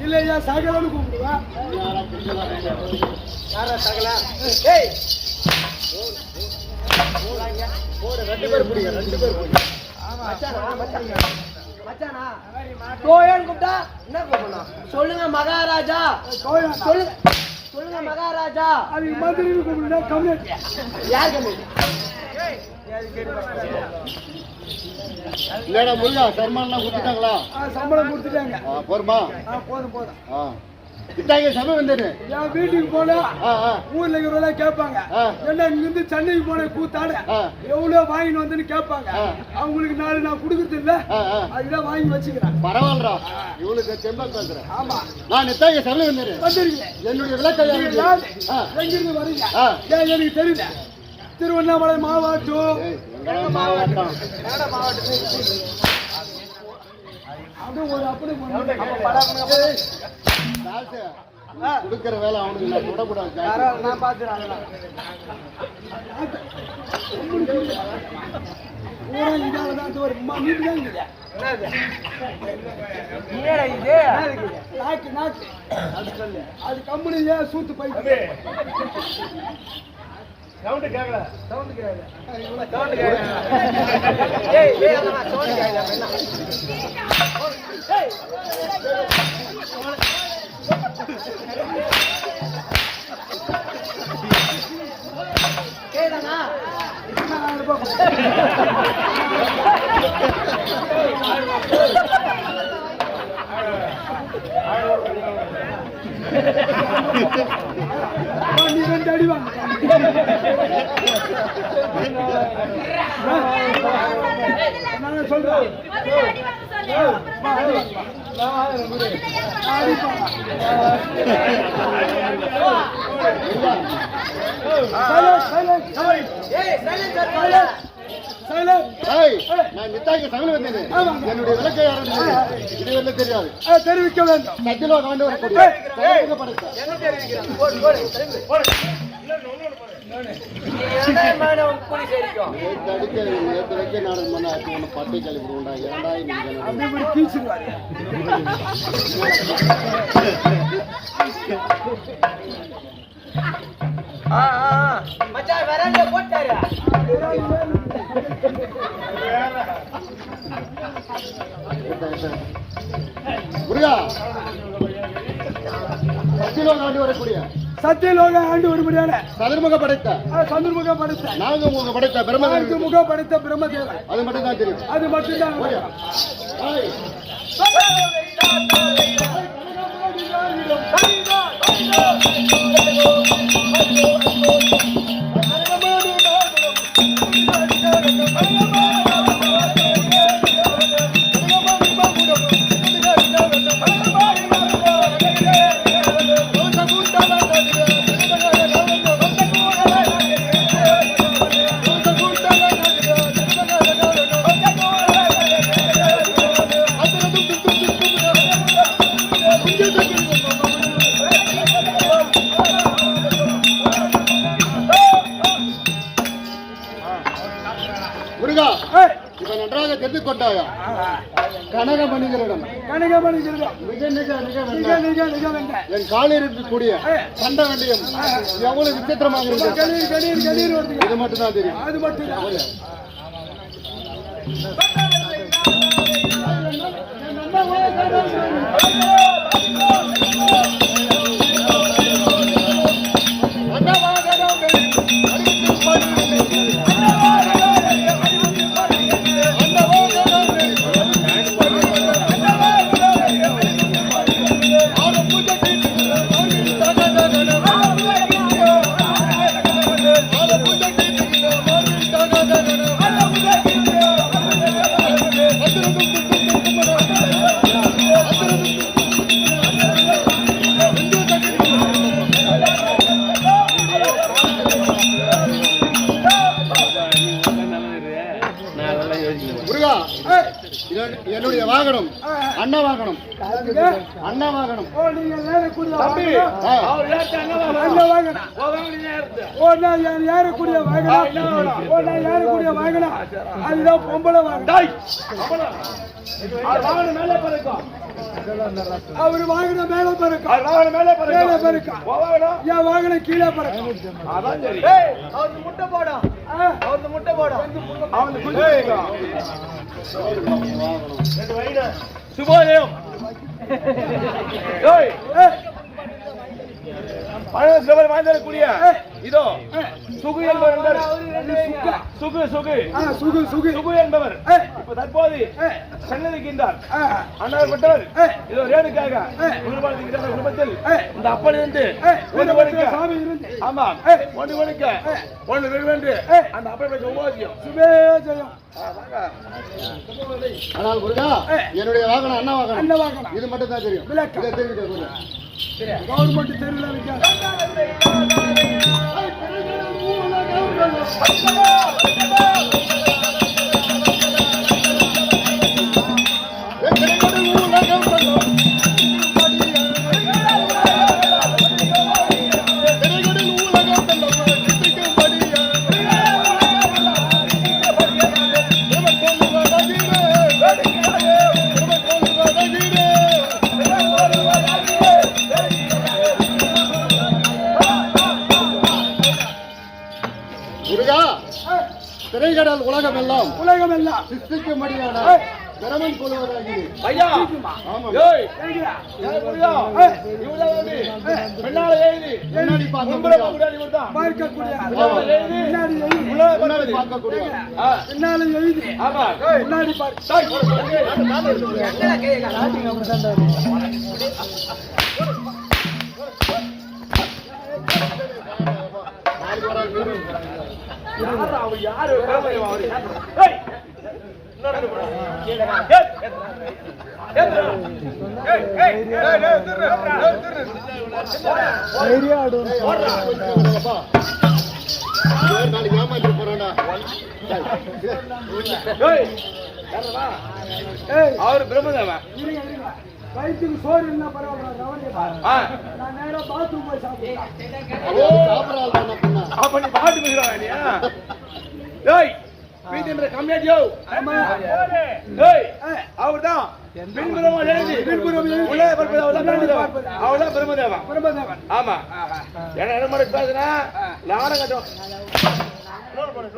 இல்லையா சகலன்னு கூப்பிடுவா யாரா சகலா ஏய் ரெண்டு பேர் புடிங்க ரெண்டு பேர் புடிங்க மச்சானா கோயன் கூப்பிட்டா என்ன கூப்பிடணும் சொல்லுங்க மகாராஜா சொல்லுங்க சொல்லுங்க மகாராஜா அது மந்திரின்னு கூப்பிடுனா கம்யூனிட்டி யார் கம்யூனிட்டி இல்லடா முருகா சர்மான்லாம் கொடுத்துட்டாங்களா சம்பளம் கொடுத்துட்டாங்க போதுமா போதும் போதும் இத்தாங்க சபை வந்தேன்னு என் வீட்டுக்கு போனா ஊர்ல இருக்கிறவங்க கேட்பாங்க என்ன இங்க இருந்து சென்னைக்கு போன கூத்தாட எவ்வளவு வாங்கிட்டு வந்துன்னு கேட்பாங்க அவங்களுக்கு நாலு நான் கொடுக்கறது இல்ல அதுதான் வாங்கி வச்சுக்கிறேன் பரவாயில்லடா இவளுக்கு செம்பா பேசுறேன் ஆமா நான் இத்தாங்க சபை வந்திருக்கேன் என்னுடைய விளக்கம் எங்கிருந்து வரீங்க எனக்கு தெரியல திருவண்ணாமலை மாவட்டம் கொடுக்கிற வேலை அவனுக்கு நான் விடக்கூடாது நான் பாத்துறேன் அது கம்பெனில சூத்து போயிட்டு சவுண்ட் கேக்கல சவுண்ட் கேக்கல சவுண்ட் கேக்கல ஏய் ஏய் அண்ணா சவுண்ட் கேக்கல என்ன ஏய் கேடனா நான் போ நீ ரெண்டு அடி வாங்க நான் சொல்றேன் நான் நித்தாய்க்கு சகல வந்தேன் என்னுடைய விளக்கை இதுவரை தெரியாது தெரிவிக்க வேண்டும் சத்தியலோக ஆண்டவர் நேற்று வைக்க நாடகம் பண்ண ஒன்று பட்டை கழிவு உண்டா ஏன்டா அப்படி கீழ்ச்சிருவாரு முருகா சத்தியலோக ஆண்டு வரக்கூடிய சத்தியலோக ஆண்டு ஒருபடியான சதுர்முக படைத்த சதுர்முக படைத்த நான்கு படைத்த பிரம்மதேவன் முக படைத்த பிரம்மதேவன் அது மட்டும் தான் தெரியும். அது மட்டும்தான் முருகா இப்ப நன்றாக தெரிந்து கொண்டாயா கனகமணிகளிடம் மிக என் காலில் இருக்கக்கூடிய சண்ட வண்டியம் எவ்வளவு விசித்திரமாக இருக்கிறது இது மட்டும் தான் தெரியும். அது மட்டும் முருகா என்னுடைய வாகனம் அண்ணா வாகனம் அண்ணா வாகனம் ஏறக்கூடிய வாகனம் அதுதான் பொம்பளை வாகனம் அவரு வாகனம் மேல பறக்கும் என் வாகனம் கீழே பறக்கும் சுபோதயம் பழசபை வாய்ந்தக்கூடிய இதோ சுகு என்பவர் சுகு என்பவர் இப்ப தற்போது சன்னதிக்கின்றார் அண்ணாப்பட்டவர் இதோ ரேணுக்காக குடும்பத்தில் இந்த அப்பனிருந்து ஆமா ஒன்று மணிக்க ஒன்று வென்று அந்த அப்பனை உபவாசியம் சுபேஜயம் ஆனால் முருகா என்னுடைய வாகனம் அண்ணா வாகனம் இது மட்டும் தான் தெரியும். கவர்மெண்ட் தெருவில் திரைக்கடல் உலகம் எல்லாம் சிருஷ்டிக்கும்படியான பிரமன் கொள்வதாகிறது. ஐயா ஏய் புரியா இவளே பெண்ணால ஏறி முன்னாடி பார்க்கக்கூடிய முன்னாடி பார்க்கக்கூடிய பின்னால எழுதி ஆமா முன்னாடி யாரு நாளைக்கு ஏமாத்திட்டு போறேன்டா. அவரு பிரம்மதேவன் வயிற்றுக்கு சோறு இல்ல பரவாயில்ல கவனிப்பா. ஆ. நான் நேரா பாத்ரூம் போய் சாப்பிடுறேன். சாப்பிடறாள் தானே பின்ன. அப்ப நீ பாட்டு பேசுறாங்க நீ டேய் வீட்டுன்ற கம்மியாடியோ டேய் அவர்தான் பின்புறமா எழுதி உள்ளே பார்ப்பது அவர்தான் பிரம்மதேவன் பிரம்மதேவன். ஆமா என்ன மாதிரி பேசுனா நானும் கட்டும் நோட் பண்ணு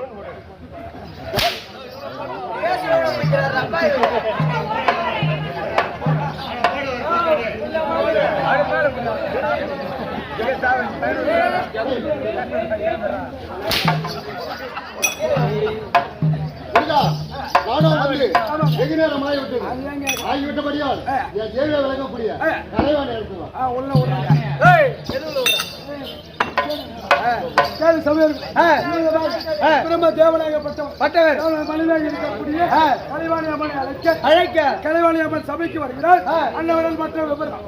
புரியுதா? நானும் வந்து வெகு நேரம் ஆகிவிட்டது. ஆகிவிட்டபடியால் என் தேவியை விளங்கக்கூடிய கலைவாணி எடுத்துக்கலாம். உள்ள விடுறாங்க. கேளு சமயம். பிரம்ம தேவனாகப்பட்டவர் மனிதனாக இருக்கக்கூடிய கலைவாணி அம்மனை அழைக்க கலைவாணி அம்மன் சபைக்கு வருகிறார். அன்னவரன் மற்ற விவரம்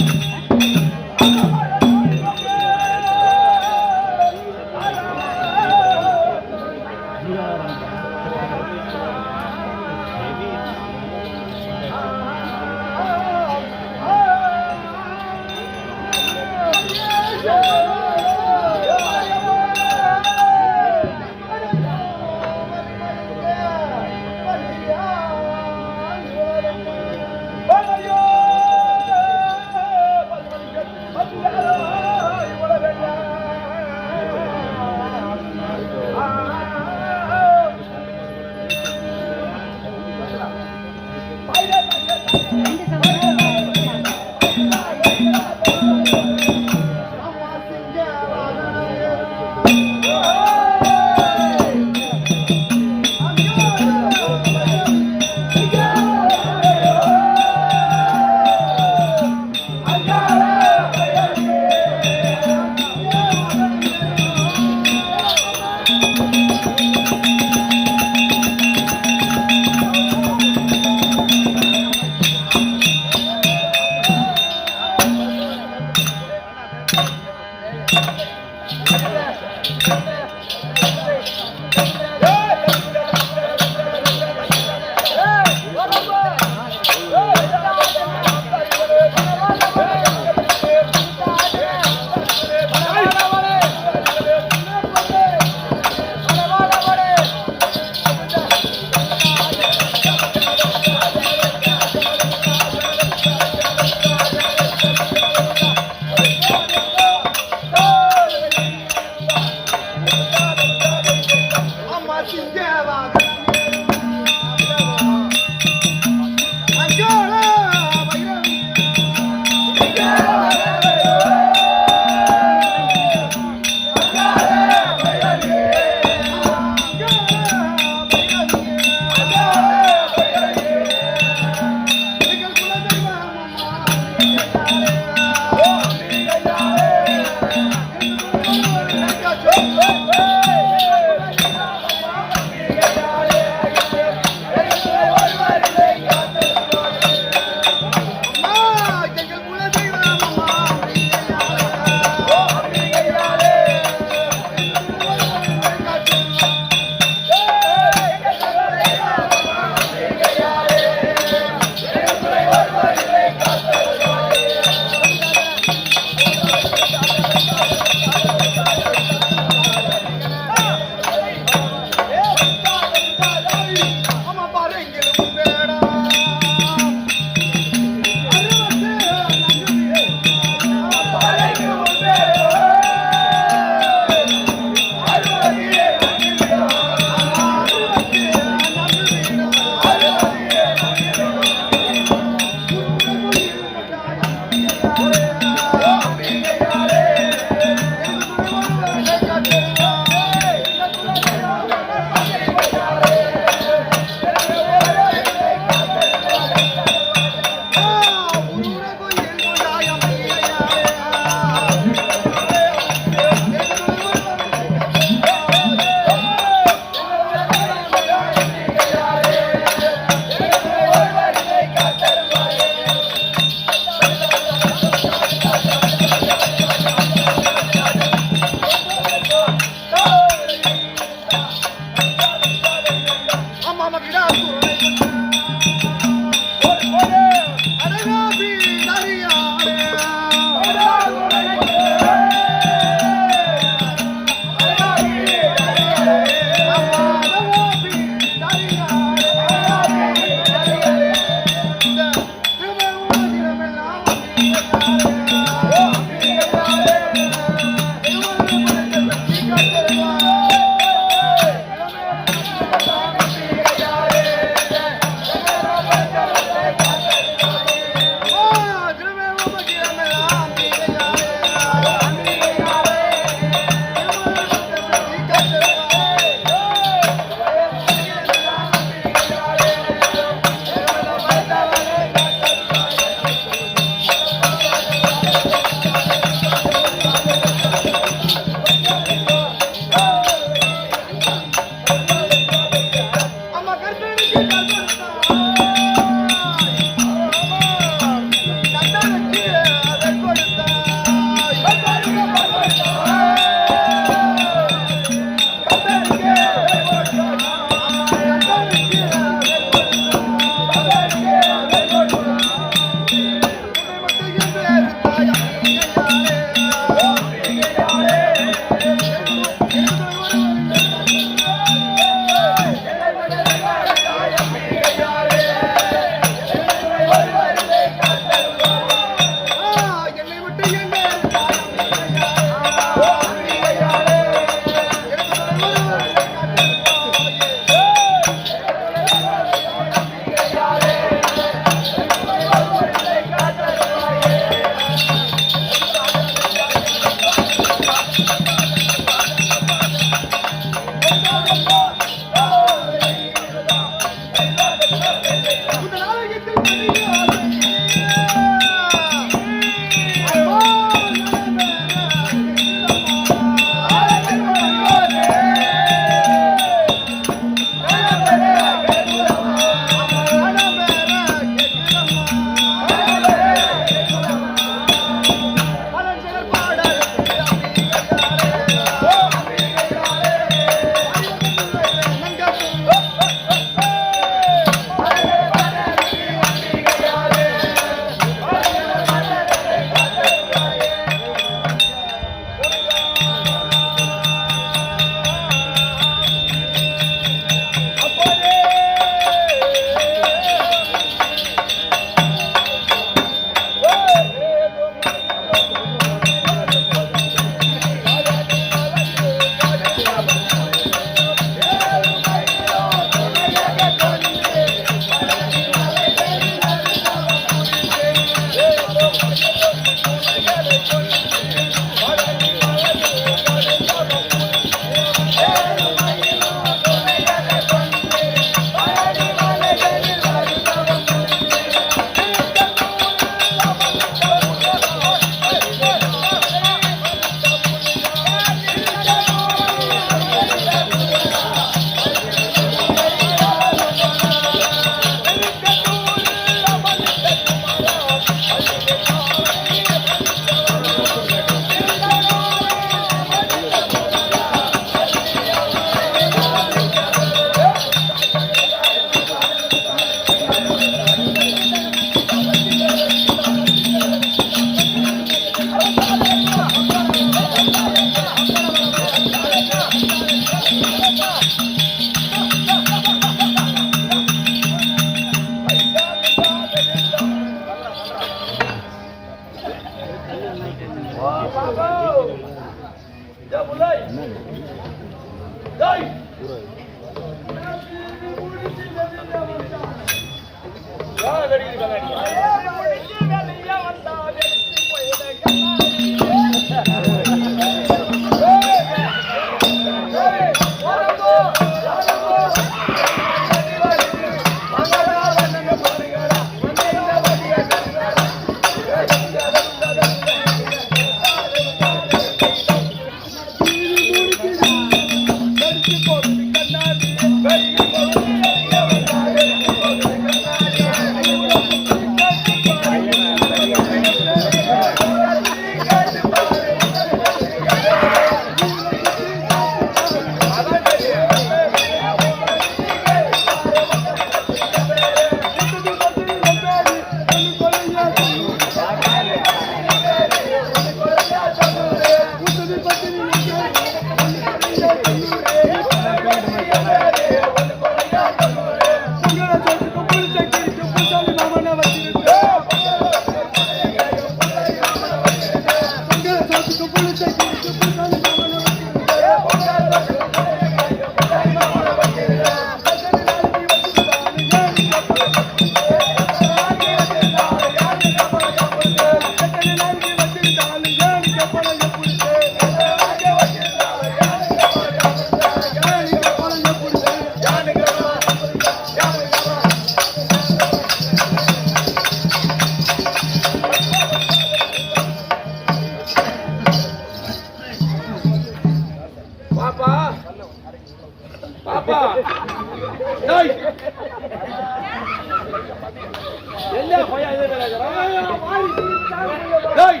டேய்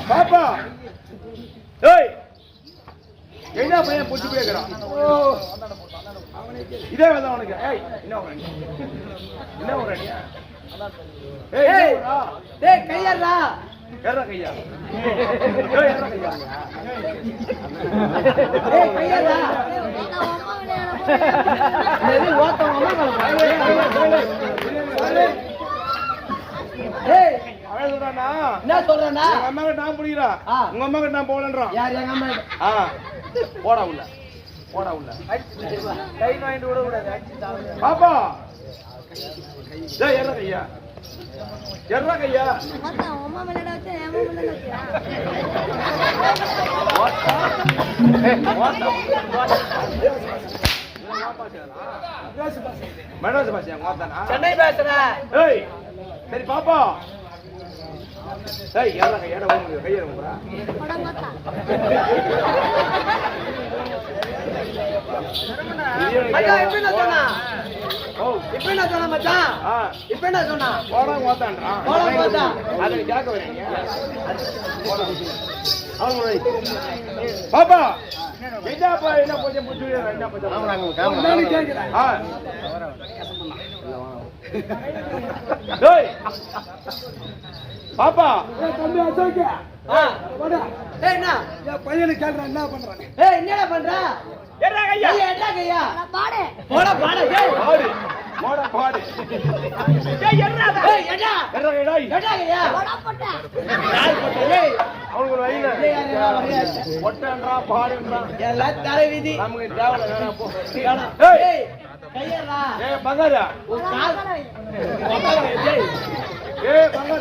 பாப்பா டேய் என்ன பையன் புடிச்சு பேக்குறான் இதே வேலை உனக்கு ஏய் என்ன ஒரு ஏய் டேய் கையறா ஏறா கையா ஏய் ஏறா கையா டேய் கையறா நெறி ஓட்டமா டேய் அவன் சொல்றானா என்ன சொல்றனா எங்க அம்மா கிட்ட நான் புடிறா உங்க அம்மா கிட்ட நான் போறேன்றான் யார் எங்க அம்மா போடா உள்ள கை வாங்கிட்டு விட கூடாது பாப்பா டேய் ஏறா கையா அம்மா மேலடா வச்சா ஏமா மேல வச்சா மெட்ராஸ் பாஷா வாத்தானா சென்னை பேசுறேன் ஏய் சரி பாப்பா ஏய் ஏறா கையா ஓடு கையா போறா பட மாட்டா மச்சான் இப்ப என்ன சொன்னா ஓ இப்ப என்ன சொன்னா மச்சான் இப்ப என்ன சொன்னா போடா வாத்தான்றான் அதை கேட்க வரீங்க பாப்பா என்னப்பா என்ன கொஞ்சம் புடிச்சு என்ன கொஞ்சம் கேக்குறேன் டேய் பாப்பா தம்பி அசோக் வாடா டேய் என்ன என் பையனை கேக்குறேன் என்ன பண்றானே ஏய் என்னடா பண்ற ஏறா கையா என்ன கையா பாடு போடா பாடு ஏய் பாடு போடா பாடு ஏய் ஏறா ஏய் என்ன ஏறா டேய் என்ன கையா போடா போட்டா யார் போட்ட ஏய் அவனுக்கு ஒரு வழியில ஒட்டன்றா பாடுன்றா எல்லாம் தரை விதி நமக்கு தேவல வேணா போ ஏய் கையறா ஏய் பங்காரா ஒரு கால் ஏய் ஏய் பங்கார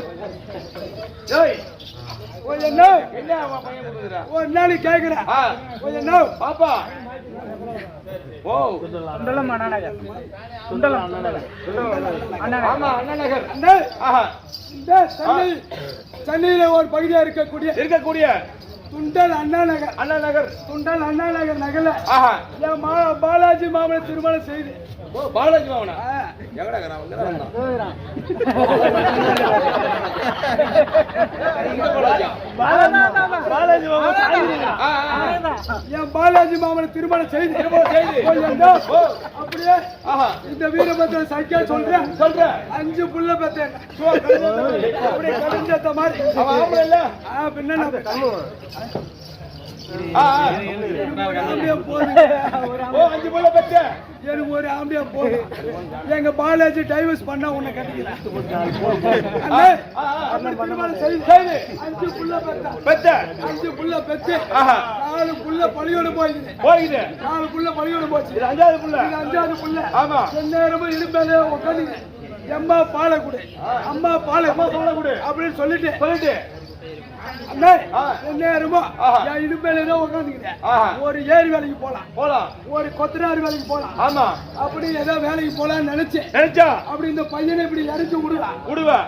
ஏய் கொஞ்சம் நோ என்ன அவன் பையன் கொடுக்குறா ஒரு நாளை கேக்குறேன் கொஞ்சம் நோ பாப்பா ஓ சுண்டலம் அண்ணாநகர் ஆமா அண்ணா நகர் அண்ணா ஆஹா இந்த சென்னையில ஒரு பகுதியா இருக்கக்கூடிய துண்டல் அண்ணா நகர் துண்டல் அண்ணா நகர் நகர்ல ஆஹா என் பாலாஜி மாமனை திருமணம் செய்து ஓ பாலாஜி மாவனா எங்கடா கறா வந்தா பாலாஜி என் பாலாஜி மாமனை திருமணம் செய்து அப்படியே இந்த வீரபத்திர சைக்கிள் சொல்றேன் 5 புள்ள பெத்தேன் அப்படியே கடிஞ்சத்த மாதிரி அவன் ஆம்பளை இல்ல பின்ன ஓ 5 புள்ள பெத்த எனக்கு ஒரு ஆம்பியா போதும் எங்க பாலாஜி டைவர்ஸ் பண்ணா உன்னை கட்டிக்கிறேன் அஞ்சு புள்ள பெத்த 5 புள்ள பெத்து 4 புள்ள பழியோட போய்க்குது 4 புள்ள பழியோட போச்சு இது 5வது புள்ள 5வது புள்ள ஆமா நேரமும் இடுப்பேல உட்காந்து அம்மா பாலை கொடு அம்மா பாலை கொடு அப்படின்னு சொல்லிட்டு அண்ணா நேரமோ என் இடுப்பேல உட்காந்துக்கிறேன் ஒரு ஏரி வேலைக்கு போலாம் ஒரு கொத்தனார் வேலைக்கு போலாம் ஆமா அப்படி ஏதோ வேலைக்கு போலாம்னு நினைச்சா அப்படி இந்த பையனை இப்படி இறக்கி விடுவா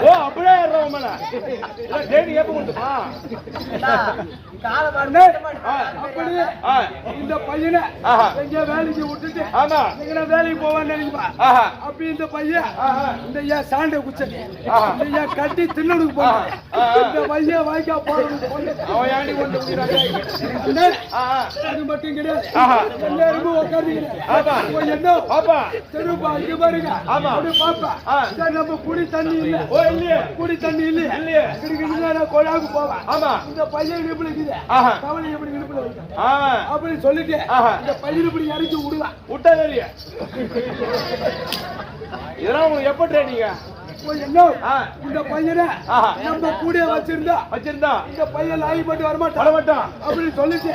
ஓ அப்படியே ஏறோம் டேடி எப்ப கொடுத்துமா அப்படியே இந்த பையனை எங்க வேலைக்கு விட்டுட்டு ஆமா எங்க வேலைக்கு போவான்னு நினைப்பா அப்படி இந்த பையன் இந்த ஏன் சாண்டை குச்சனி இந்த ஏன் கட்டி தின்னனுக்கு போன இந்த பையன் வாய்க்கா போறது அவன் ஏண்டி கொண்டு அது மட்டும் கிடையாது எல்லாருக்கும் உட்காந்துக்கிறேன் என்ன பாப்பா தெருப்பா இங்க பாருங்க அப்படி பாப்பா நம்ம குடி தண்ணி இல்ல குடி தண்ணி இல்லையே கொழாக்கு போவேன் ஆமா இந்த பையன் இப்படி இருக்குது கவலை எப்படி இடுப்புல இருக்கு அப்படி சொல்லிட்டு இந்த பையன் இப்படி இறக்கி விட்டா தெரிய இதெல்லாம் உங்களுக்கு எப்ப ட்ரைனிங்க என்ன இந்த பையனை நம்ம கூட வச்சிருந்தா இந்த பையன் லாகி போட்டு வரமாட்டான் அப்படின்னு சொல்லிட்டு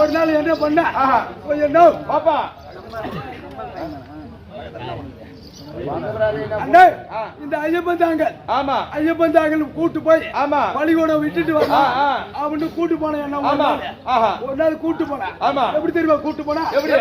ஒரு நாள் என்ன பண்ண என்ன பாப்பா இந்த ஐயப்பந்தாங்கல் கூட்டு போய் பள்ளிக்கூடம் விட்டுட்டு வர அவனு கூட்டு போன என்ன ஒரு நாள் கூட்டு போன எப்படி தெரியுமா கூட்டு போனா எப்படி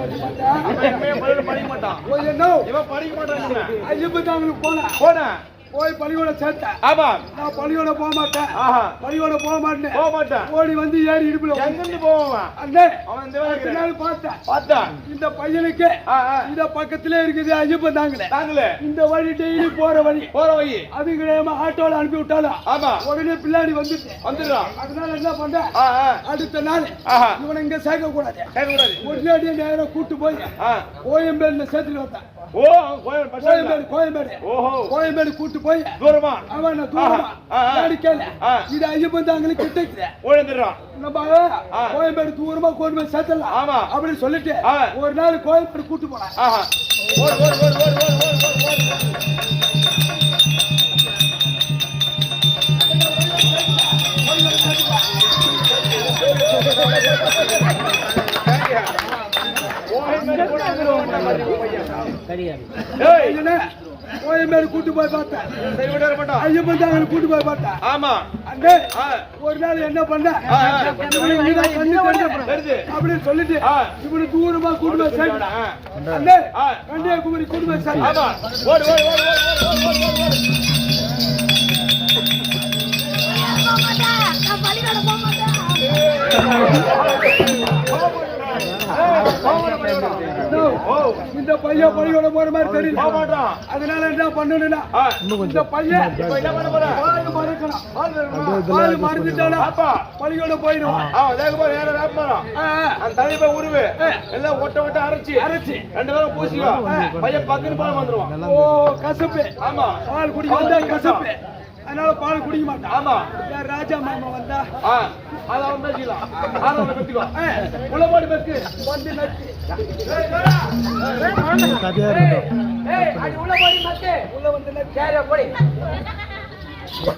அவன் எப்பயும் பள்ளியில படிக்க மாட்டான். போய் என்ன இவன் படிக்க மாட்டான். ஐயப்பத்தாங்களுக்கு போனேன். போய் பள்ளியோட சேர்த்தேன். ஆமா. நான் பள்ளியோட போக மாட்டேன். ஆஹா. பள்ளியோட போக மாட்டேன். போக மாட்டேன். ஓடி வந்து ஏறி இடுப்புல எங்கிருந்து போவான்? அண்ணே அவன் இந்த வேலை பின்னாடி பார்த்தேன். பார்த்தான். இந்த பையனுக்கு ஆ, ஆ. இந்த பக்கத்திலே இருக்குது ஐயப்பன் தாங்களே. தாங்களே. இந்த வழி டெய்லி போற வழி. போற வை. அது கிடையாம ஆட்டோல அனுப்பி விட்டாலும் ஆமா. உடனே பின்னாடி வந்துட்டு வந்துடுறான். அதனால என்ன பண்றேன், ஆ, ஆ. அடுத்த நாள் ஆஹா. இவனை இங்க சேர்க்க கூடாது, கேட்கக்கூடாது. ஒரே நேரம் கூட்டு போய் ஆ. கோயம்பேடுல சேர்த்துட்டு வந்தான். ஓ, கோயில் பஸ் கோயம்பேடு கோயம்பேடு ஓஹோ. கோயம்பேடு கூட்டு போய் தூரமா அவன் தூரமா ஆ, ஆ. யாரு கேளு, ஆ. இது ஐயப்பன் தாங்களுக்கு கிட்ட இருக்குது. ஓடிந்துடுறான். நம்ம ஆ. கோயம்பேடு தூரமா கொண்டு போய் சேர்த்தலாம் ஆமா. அப்படின்னு சொல்லிட்டு ஆ. ஒரு நாள் கோயம்பேடு கூட்டு போனேன். ஆஹா. ஓடு ஓடு ஓடு ஓடு ஓடு ஓடு ஓடு. ஏய், என்ன? கோயம்பேடு கூட்டு போய் பார்த்தேன். சரி விட மாட்டான். ஐயப்பன் தாங்களுக்கு கூட்டு போய் பார்த்தேன். ஆமா. அண்ணே ஆ. ஒரு நாள் என்ன பண்ண, ஆ, ஆ. இவனை இங்கதான் கண்ணு தெரிஞ்ச தெரிஞ்சு. அப்படின்னு சொல்லிட்டு ஆ. இவனை தூரமா கூட்டு போய் சேர்த்தேன். ஆ. அண்ணே ஆ. கன்னியாகுமரி கூட்டு போய் சேர்த்தேன். ஆமா. ஓடு ஓடு ஓடு ஓடு ஓடு ஓடு ஓடு. போக மாட்டேன், நான் பள்ளிக்கூட போக மாட்டேன். ஓ, இந்த பையன் பள்ளியோட போற மாதிரி தெரியல. போக மாட்டான். அதனால என்ன பண்ணணும்னா ஆ. இந்த பையன் இப்ப என்ன பண்ண போற? பால் மறக்கணும். பால் வேணுமா? பால் மறந்துட்டானா அப்பா. பள்ளியோட போயிடுவான். வேக போய் நேரம் வேக போறான். அந்த தண்ணி போய் உருவு எல்லாம் ஒட்ட ஒட்ட அரைச்சி அரைச்சி ரெண்டு பேரும் பூசிக்கோ. பையன் பக்குன்னு பால் வந்துருவான். ஓ கசப்பு, ஆமா. பால் குடிக்க வந்தா கசப்பு, அதனால பால் குடிக்க மாட்டான். ஆமா. என் ராஜா மாமா வந்தா அத அவன் பேசிக்கலாம். ஆரம்ப பெத்திக்கோ. உள்ள போடி பெத்து. வந்து நச்சு அடி உள்ள போடி மத்து. உள்ள வந்து நச்சு